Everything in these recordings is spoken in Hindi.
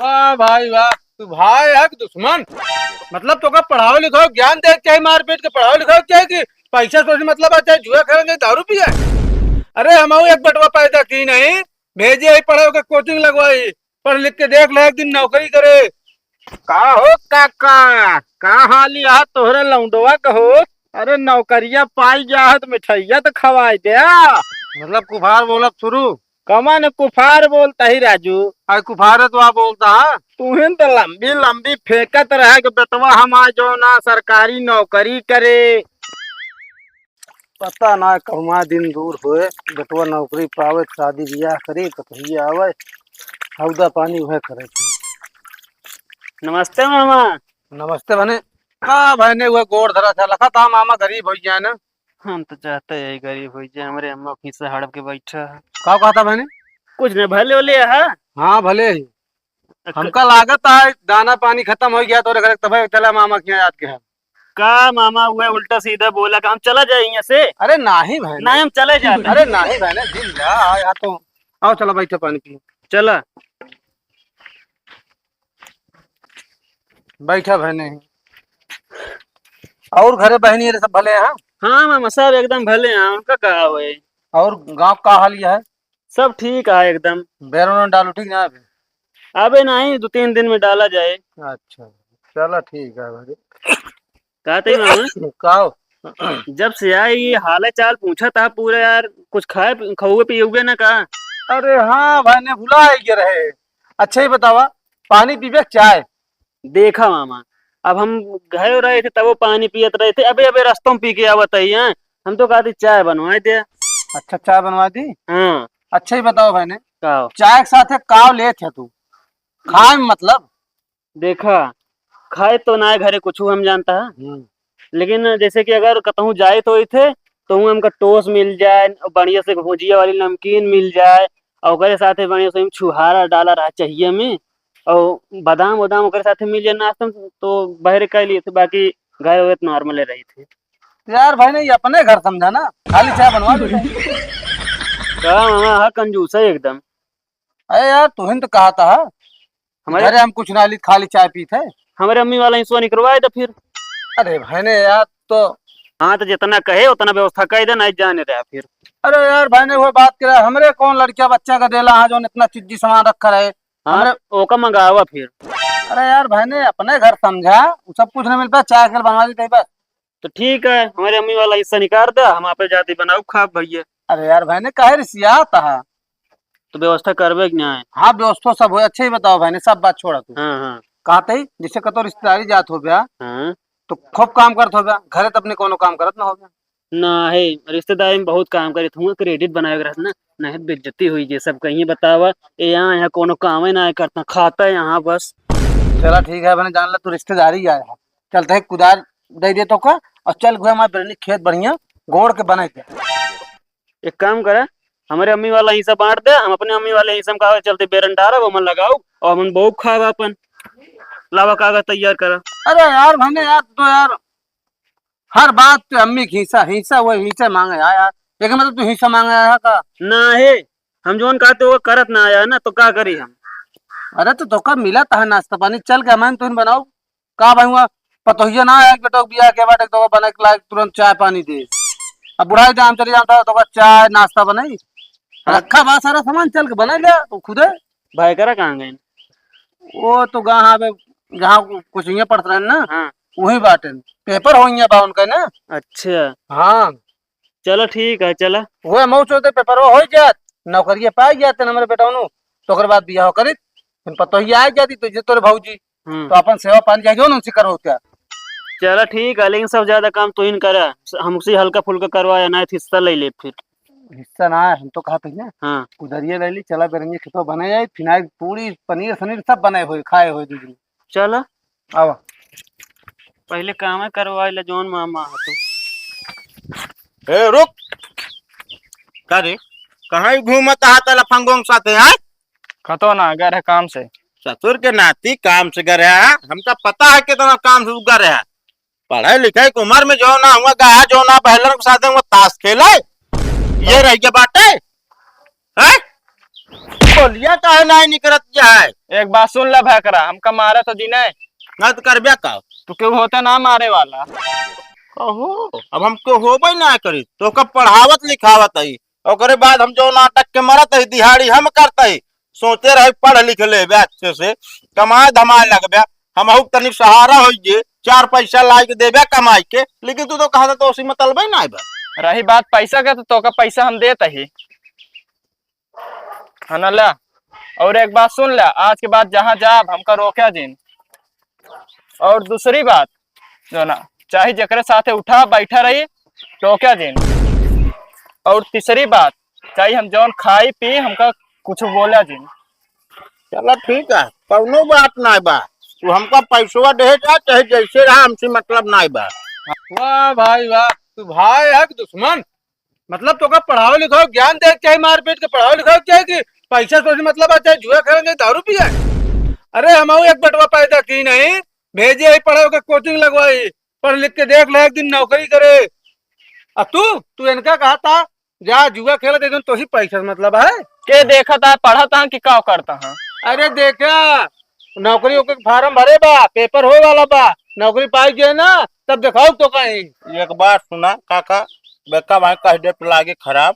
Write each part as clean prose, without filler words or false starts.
वाह भाई वाह, तू भाई है कि दुश्मन? मतलब तो का पढ़ाओ लिखाओ ज्ञान दे चाहे मारपीट के पढ़ाओ लिखाओ चाहे कि पैसा सोच मतलब चाहे जुआ खेलेंगे दारू पी जाए। अरे हम एक बटवा पैदा की नहीं, भेजे ही पढ़ाओ के कोचिंग लगवाई, पढ़ लिख के देख ले एक दिन नौकरी करे। का हो काका? का हाली है तोहरे लौंडवा कहो? अरे नौकरिया पाई जा है तो मिठाइया तो खवाई दे। मतलब कुफार बोलब शुरू। कमन कुफार बोलता ही राजू। आज कुफार है तो आप बोलता है। तुहिन तो लंबी लंबी फेंकत रहे कि बेटवा हमार जो ना सरकारी नौकरी करे। पता ना कहुआ दिन दूर होए, बेटवा नौकरी पावे, शादी ब्याह करी तो कहिए आवे, हौदा पानी वह करे। नमस्ते मामा। नमस्ते बने। हाँ बहने हुए गोड़ धरा था, लखा था मामा गरीब हो जाए ना। हम तो चाहते हैं गरीब हो जाए, हमारे अम्मा खींच से हड़प के बैठा है। का कहा था बहने? कुछ नहीं भले ओले है। हाँ भले ही। हमका लागत है दाना पानी खत्म हो गया तो घर तब चला मामा के यहाँ याद के है। का मामा हुआ उल्टा सीधा बोला कि हम चला जाए यहाँ से। अरे नाही बहने, नहीं हम चले जाते। अरे नाही बहने दिल जा यहाँ तो आओ चलो बैठो पानी पियो। चला बैठा बहने। और घरे बहनी है सब भले हैं? हाँ मामा सब एकदम भले हैं, उनका कहा हुआ। और गांव का हाल यह है? सब ठीक है एकदम। बैरों डालो ठीक ना अभी? अबे नहीं 2-3 दिन में डाला जाए। अच्छा चलो ठीक है भाई। कहते मामा का जब से आए ये हाल चाल पूछा था पूरा यार, कुछ खाए खाओगे पियोगे ना कहा। अरे हाँ बहने भुला ही रहे। अच्छा ही बतावा, पानी पीबे चाय? देखा मामा, अब हम घर रहे थे तब वो पानी पियत रहे थे, अबे अबे रास्तों में पी के आवत है। हम तो कहते चाय बनवाए दे। अच्छा चाय बनवा दी। हाँ अच्छा ही बताओ बहने, का चाय के साथ काव ले थे तू खाए मतलब? देखा खाए तो ना घरे कुछ हम जानता है, लेकिन जैसे कि अगर कतहूँ जाए तो थे तो हमका टोस्ट मिल जाए, बढ़िया से भुजिया वाली नमकीन मिल जाए, और ओकरे साथे बढ़िया से छुहारा डाला रहा चाहिए हमें, और बादाम वादाम ओकरे साथे मिल जाए नाश्ता में, तो बहरे कह लिए थे। बाकी घर वह नॉर्मल रही थी। यार भाई ने ये अपने घर समझा ना, खाली चाय बनवा दो। कहा मामा हाँ कंजूस है एकदम। अरे यार तू तो कहा था हमारे घरे हम कुछ ना ली खाली चाय पीते। हमारे अम्मी वाला हिस्सा निकलवाए तो फिर। अरे भाई ने यार तो हाँ तो जितना कहे उतना व्यवस्था कर दे, नहीं जाने रहा फिर। अरे यार भाई ने वो बात करे, हमरे कौन लड़किया बच्चा का देला है जो इतना चीजी सामान रखा रहे हमरे। हाँ ओका मंगावा फिर। अरे यार भाई ने अपने घर समझा, सब कुछ नहीं मिलता, चाय कल बनवा दी बस। तो ठीक है हमारे अम्मी वाला हिस्सा निकाल दे, हम आप जाती बनाओ खा भैया। अरे यार भाई ने कहे रिसिया था। तो व्यवस्था करवे कि नहीं? हाँ व्यवस्था सब हो। अच्छा ही बताओ भाई ने, सब बात छोड़ा तू। हाँ हाँ कहा था जिससे कतो रिश्तेदारी जात हो गया हाँ। तो खूब काम करत हो गया, घरे तो अपने कोनो काम करत ना हो गया। ना है रिश्तेदारी में बहुत काम करे थे, क्रेडिट बनाए रहा ना, नहीं बेइज्जती हुई ये सब कहीं बतावा। यहाँ यहाँ कोनो काम ही ना करता, खाता है यहाँ बस। चला ठीक है मैंने जान ला तू रिश्तेदारी आया है, चलते है कुदार दे दे तो का और चल घुआ हमारे बिरनी खेत बढ़िया गोड़ के बने थे। एक काम करे, हमारे अम्मी वाला हिस्सा बांट दे, हम अपने अम्मी वाले हिस्सा में कहा चलते बेरन डारा वो मन लगाओ और मन बहुत खावा अपन लावा कागज तैयार करा। अरे यार भाई यार तो यार हर बात पे अम्मी की हिस्सा हिस्सा वो हिस्सा मांगे यार, लेकिन मतलब तू हिस्सा मांगे आया का? ना है हम जोन कहते वो करत ना आया ना, तो क्या करी हम। अरे तो कब मिला था नाश्ता पानी, चल के मैं तुम बनाओ का भाई हुआ पतोहिया ना आया बेटा बिया के बाद तो बना के लायक तुरंत चाय पानी दे। अब बुढ़ाई जाम चली जाता तो चाय नाश्ता बनाई रखा बा सारा सामान, चल के बना लिया तो खुदे। भाई करा कहाँ गए? वो तो गाँव जहाँ कुछ ये पढ़ते रहे ना, हाँ वही बाटे पेपर हो बा उनका ना। अच्छा हाँ चलो ठीक है चला। वो मऊ चलते पेपर हो जात, नौकरिया पाई जाते हमारे बेटा तो ओकर बाद बियाह करी फिर पतोहिया आ जाती तो जे तोरे भौजी तो अपन सेवा पानी चाहिए ना उनसे करो क्या। चला ठीक है, लेकिन सब ज्यादा काम तो इन करा, हमसे हल्का फुल्का करवाया ना हिस्सा ले ले फिर। हिस्सा ना है हम तो कहा था ना हाँ उधरिए ले ली, चला बेरंगे खेतों बने जाए, फिनाइल पूरी पनीर सनीर सब बने हुए खाए हुए दूसरी। चला आओ पहले काम करवाए ले जोन मामा तो। ए रुक का रे, कहाँ घूमत हाथ लफंगों के साथे है? खतो ना अगर है काम से ससुर के नाती काम से कर है, हमका पता है कितना काम से कर है। पढ़े लिखे की उम्र में जो ना हुआ गया जो ना बहलन के साथ वो ताश खेले ये रह गया बाटे है। बोलिया काहे नहीं निकलत जाए एक बात सुन ला भैकरा, हमका मारा तो दिन है ना तो करबे का तो क्यों होता ना मारे वाला। कहो अब हमको होबे ना करी तो कब पढ़ावत लिखावत है ओकरे बाद हम जो नाटक के मरत है दिहाड़ी हम करते है सोचे रहे पढ़ लिख ले अच्छे से कमाए धमाए लगबे हम तनिक सहारा हो जे 4 पैसा ला के देबे कमाई के लेकिन तू तो कहा तो उसी मतलब ही ना बा। रही बात पैसा का तो का पैसा हम देता ही है ना ला। और एक बात सुन ला, आज के बाद जहाँ जाब हमका रोका जिन। और दूसरी बात जो ना चाहे जकरे साथे उठा बैठा रही टोका जिन। और तीसरी बात चाहे हम जौन खाई पी हमका कुछ बोला जिन। चलो ठीक है कौनो बात ना बा तू हमका पैसवा दे जा चाहे जैसे रहा हमसे मतलब ना बा। वाह भाई वाह, तू भाई है कि दुश्मन? मतलब तो का पढ़ाओ लिखाओ ज्ञान दे चाहे मार पीट के पढ़ाओ लिखाओ चाहे कि पैसा सोच मतलब चाहे जुआ खेलेंगे दारू पी जाए। अरे हम एक बटवा पैदा की नहीं, भेजे ही पढ़ाओ के कोचिंग लगवाई, पढ़ लिख के देख ले एक दिन नौकरी करे। अब तू तू इनका कहा था जा जुआ खेला दे तो ही पैसा से मतलब है। के देखा था पढ़ा था कि का करता है। अरे देखा नौकरी के फार्म भरे बा, पेपर हो वाला बा, नौकरी पाई गए ना तब दिखाओ तो कहीं। एक बात सुना काका बेका भाई कह दे तो लागे खराब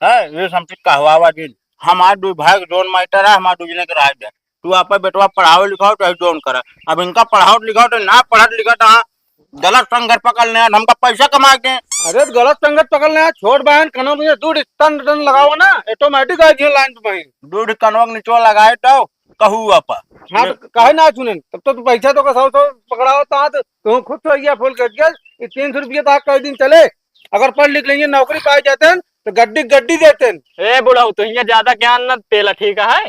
है ये हमसे कहवावा दिन हमारे दो भाई जोन माइटर है हमारे दूजने के राज दे तू आप बेटवा पढ़ाओ लिखाओ चाहे जोन करा अब इनका पढ़ाओ लिखाओ तो ना पढ़त लिखत हाँ गलत संगत पकड़ने हमका पैसा कमा के। अरे गलत संगत पकड़ने हैं, छोट बहन कनो में दूध टन टन लगाओ ना ऑटोमेटिक आ जाए लाइन पे। दूध कनवक नीचो लगाए तो कहू आपा हाँ तो कहे ना चुने तब तो तू पैसा तो का 100 पकड़ाओ तो तुम खुद तो गया फुल कट गया। 300 रुपये तो कई दिन चले, अगर पढ़ लिख लेंगे नौकरी पाए जाते हैं तो गड्डी गड्डी देते हैं। ए बुढ़ाऊ तो यहाँ ज्यादा ज्ञान न पेला ठीक है।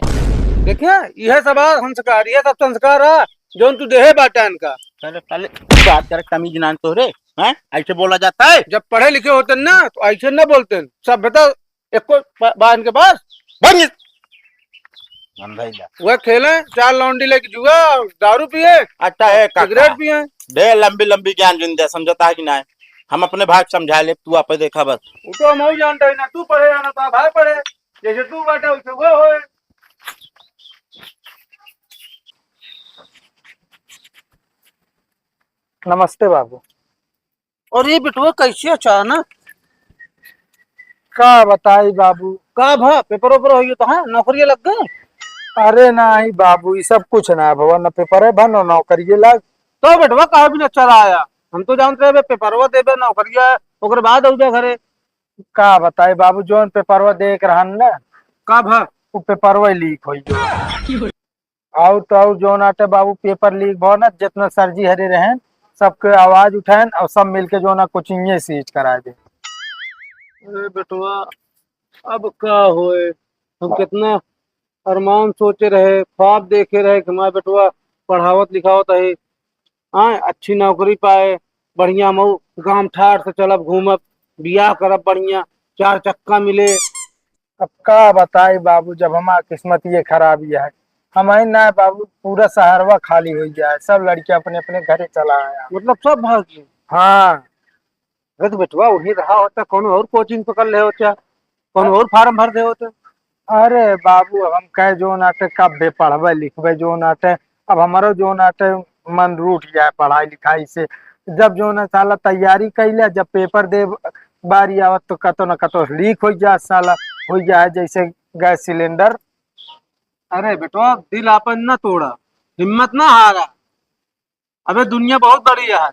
देखिए यह सब संस्कार, यह सब संस्कार है जो तू देहे बाटन का। पहले पहले बात कर तमीज ना तो रे हैं ऐसे बोला जाता है। जब पढ़े लिखे होते हैं ना तो ऐसे न बोलते हैं सब बेटा एक बात के पास बंद वह खेले 4 लौंडी लेके जुआ दारू पिए अच्छा है सिगरेट पिए। दे लंबी लंबी ज्ञान जिंदे समझता है कि ना हम अपने भाई को समझा ले तू आप देखा बस वो तो हम जानता है ना, तू पढ़े ना तो भाई पढ़े, जैसे तू बैठा वैसे वो होए। नमस्ते बाबू। और ये बिटवा कैसे अचानक का बताई बाबू का भा पेपर ओपर हो तो हाँ नौकरी लग गए। अरे नहीं बाबू ये सब कुछ ना भवन न पेपर है भन नौकरी लग तो बेटवा कहा भी न चला आया। हम तो जानते हैं पेपरवा देवे नौकरिया ओकर बाद हो जा घरे। का बताई बाबू जोन पेपरवा देख रहन ना का भा वो पेपरवा लीक हो जो आउ तो जोन आटे बाबू पेपर लीक भो ना जितना सरजी हरे रहन सबके आवाज उठाएं और सब मिलके जो ना कोचिंग सीज करा दे। अरे बेटवा अब का होए, हम कितना अरमान सोचे रहे ख्वाब देखे रहे कि हमारा बेटवा पढ़ावत लिखावत है हाँ अच्छी नौकरी पाए बढ़िया मऊ गांव ठार से चलब घूमब बियाह करब बढ़िया 4 चक्का मिले। अब का बताई बाबू जब हमारा किस्मत ये खराबी है हमारे ना बाबू पूरा शहरवा खाली हो जाए सब लड़के अपने अपने घरे चला आया मतलब सब भाग गए। हाँ अरे तो बेटवा वही रहा होता कौन और कोचिंग पकड़ ले होता कौन और फार्म भर दे होता। अरे बाबू हम कहे जो नाटे कब बे पढ़वे लिखवे जो नाटे अब हमारो जो नाटे मन रूठ जाए पढ़ाई लिखाई से जब जो ना साला तैयारी कैले जब पेपर दे बारी आवत तो कतो न कतो लीक हो जाए साला हो जाए जैसे गैस सिलेंडर। अरे बेटवा दिल आपन न तोड़ा हिम्मत ना हारा, अबे दुनिया बहुत बड़ी है।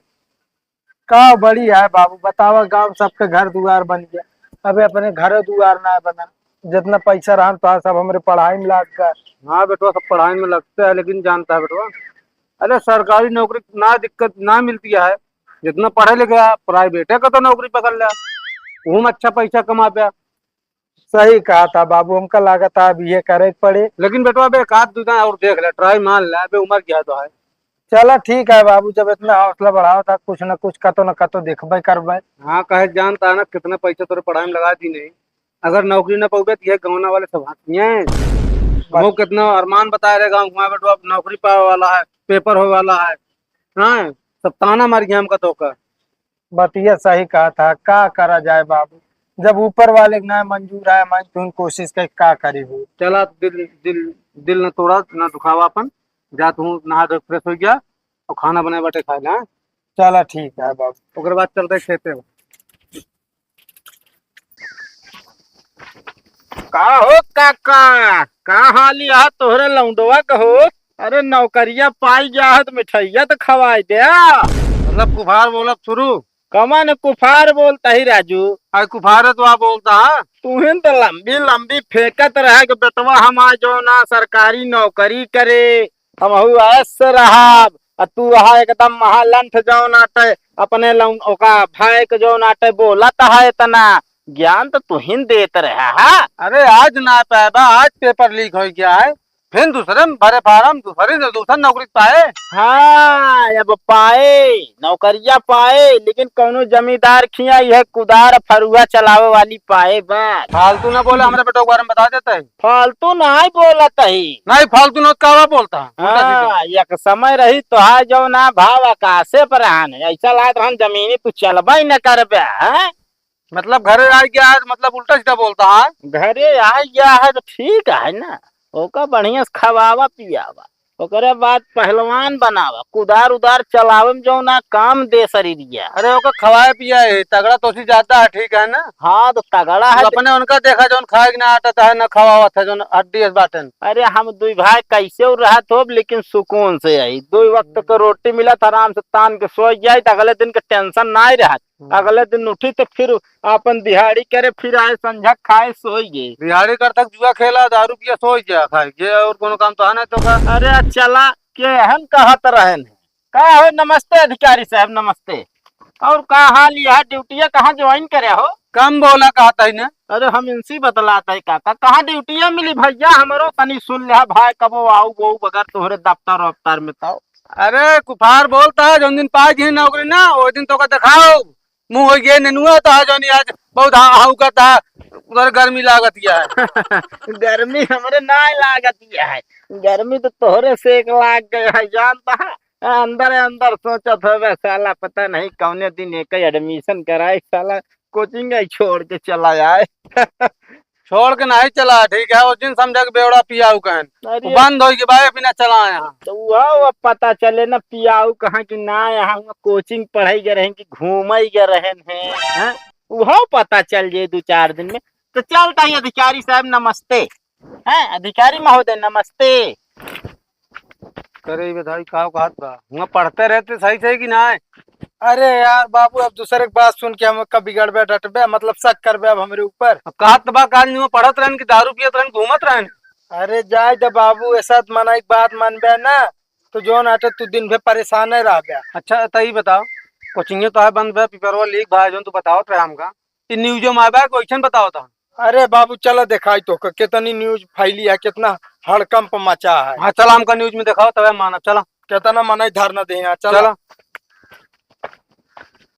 का बड़ी है बाबू बतावा गांव सबके घर दुआर बन गया अबे अपने घर दुआर ना बना जितना पैसा रहा तो सब हमारे पढ़ाई में लग गया। हाँ बेटवा सब पढ़ाई में लगता है लेकिन जानता है बेटवा अरे सरकारी नौकरी ना दिक्कत ना मिलती है जितना पढ़े लिखे प्राइवेट है का तो नौकरी पकड़ लिया वो में अच्छा पैसा कमा पाया। सही कहा था बाबू हमका लागत था अब ये करे पड़े लेकिन बेटवा बे एक आध दूसरा और देख ले ट्राई मान ले बे उम्र क्या तो है। चला ठीक है बाबू जब इतना हौसला बढ़ाओ था कुछ न कुछ कतो न कतो देखबे करबे। हाँ कहे जानता है ना कितने पैसे तेरे पढ़ाई में लगा दी नहीं अगर नौकरी न पाओगे तो ये गौना वाले सब हाथ वो कितना अरमान बताया रहे गाँव घुमा बेटवा नौकरी पाने वाला है पेपर हो वाला है हाँ सब ताना मार गया हमका तो का बतिया सही कहा था का करा जाए बाबू जब ऊपर वाले के ना मंजूर है मैं तुम कोशिश कर का करी हो। चला दिल दिल दिल न तोड़ा ना दुखावा अपन। जा तू नहा धो फ्रेश हो गया और खाना बनाए बैठे खाए ना। चला ठीक है बाबू, ओकर बाद चलते खेते में। का हो काका, का हाली है तोहरे लौंडवा कहो? अरे नौकरिया पाई गया है तो मिठाइया तो खवाई दे। मतलब कुफार बोला शुरू। कमन कुफार बोलता ही राजू। आज कुफार है तो आप बोलता है। तुहिन तो लंबी लंबी फेंकत रहे कि बेटवा हमार जो ना सरकारी नौकरी करे, हम ऐसे रहा। तू वहा एकदम महालंठ जो नाटे अपने ओका भाई के जो नाटे बोलत है इतना ज्ञान तो तुहिन देत रहा है। अरे आज ना पाएगा, आज पेपर लीक हो गया है, फिर दूसरे में भरे फार्म, दूसरा नौकरी पाए। हाँ अब पाए नौकरिया पाए, लेकिन कौनो जमींदार खिया यह कुदार फरुआ चलावे वाली पाए बस। फालतू ना बोले, हमारे बेटों के बारे में बता देता है। फालतू नहीं बोलत ही। नहीं फालतू ना कावा बोलता है। हाँ एक समय रही तो है जो ना भाव आकाशे पर आन ऐसा लात हम जमीनी तू चलबा ही न करबे हैं? मतलब घरे आ गया है, मतलब उल्टा सीधा बोलता है। घरे आ गया है तो ठीक है ना, ओका बढ़िया से खवावा पियावा, ओकरे बाद पहलवान बनावा, कुदार उदार चलावे में जो ना काम दे शरीरिया। अरे ओका खवाए पिया है, तगड़ा तो सी जाता है, ठीक है ना। हाँ तो तगड़ा है। अपने उनका देखा जो खाए कि ना आता है ना खवावा था जो हड्डी बाटन। अरे हम दुई भाई कैसे रहा तो लेकिन सुकून से आई, दो वक्त के रोटी मिला आराम से तान के सो जाए, अगले दिन के टेंशन नहीं रहा। अगले दिन उठी तो फिर अपन दिहाड़ी करे, फिर आए संझा खाए सोई गए। दिहाड़ी कर तक जुआ खेला, दारू पिया सोई गया खाए ये, और कोनो काम तो है ना तो का। अरे चला के हम कहत रहन का हो। नमस्ते अधिकारी साहब नमस्ते। और का हाल यह ड्यूटिया कहाँ ज्वाइन करे हो? कम बोला कहता ही ना। अरे हम इनसी बतलाता है काका, कहाँ ड्यूटिया मिली भैया हमरो तनी सुन ले भाई, कबो आऊ गो बगैर तोहरे दफ्तर वफ्तर में तो। अरे कुफार बोलता है, जो दिन पाई थी नौकरी ना वो दिन तो का दिखाओ मुंह हो गया ननुआ तो है जो नहीं आज बहुत हाउ करता है, उधर गर्मी लागत है। गर्मी हमरे ना लागत है, गर्मी तो तोहरे से एक लाग गए है जानता है। अंदर अंदर सोचत हो साला पता नहीं कौने दिन एक एडमिशन कराए, साला कोचिंग ही छोड़ के चला जाए। छोड़ के नहीं चला, ठीक है उस दिन समझा के बेवड़ा पियाऊ कहन अरे बंद हो गई भाई, बिना चला यहाँ। तो वो पता चले ना पियाऊ कहाँ की ना, यहाँ कोचिंग पढ़ाई गए रहे कि घूमाई गए रहे हैं, वो पता चल जाए 2-4 दिन में। तो चलता ही अधिकारी साहब नमस्ते। हैं अधिकारी महोदय नमस्ते। करे बधाई कहा हाथ बा वहाँ पढ़ते रहते सही सही कि ना। अरे यार बाबू अब दूसरे की बात सुन के हम कभी गड़बे डटबे, मतलब शक करबे अब हमारे ऊपर। अब कहा तबा काल नहीं पढ़त रहन कि दारू पियत रहन घूमत रहन। अरे जाए दे बाबू, ऐसा मना एक बात मानबे ना तो जो नाटे तू दिन भर परेशान रह गया। अच्छा तही बताओ, कोचिंग तो है बंद है, पेपरवा लीक भाई जो तू बताओ तो हमका इन न्यूजो में आबा क्वेश्चन बताओ था। अरे बाबू चलो दिखाई तो कितनी न्यूज फैली है, कितना हड़कंप मचा है। हाँ चला हमका न्यूज में दिखाओ तब मानब। चला कितना मना धरना दे यहाँ, चलो। चला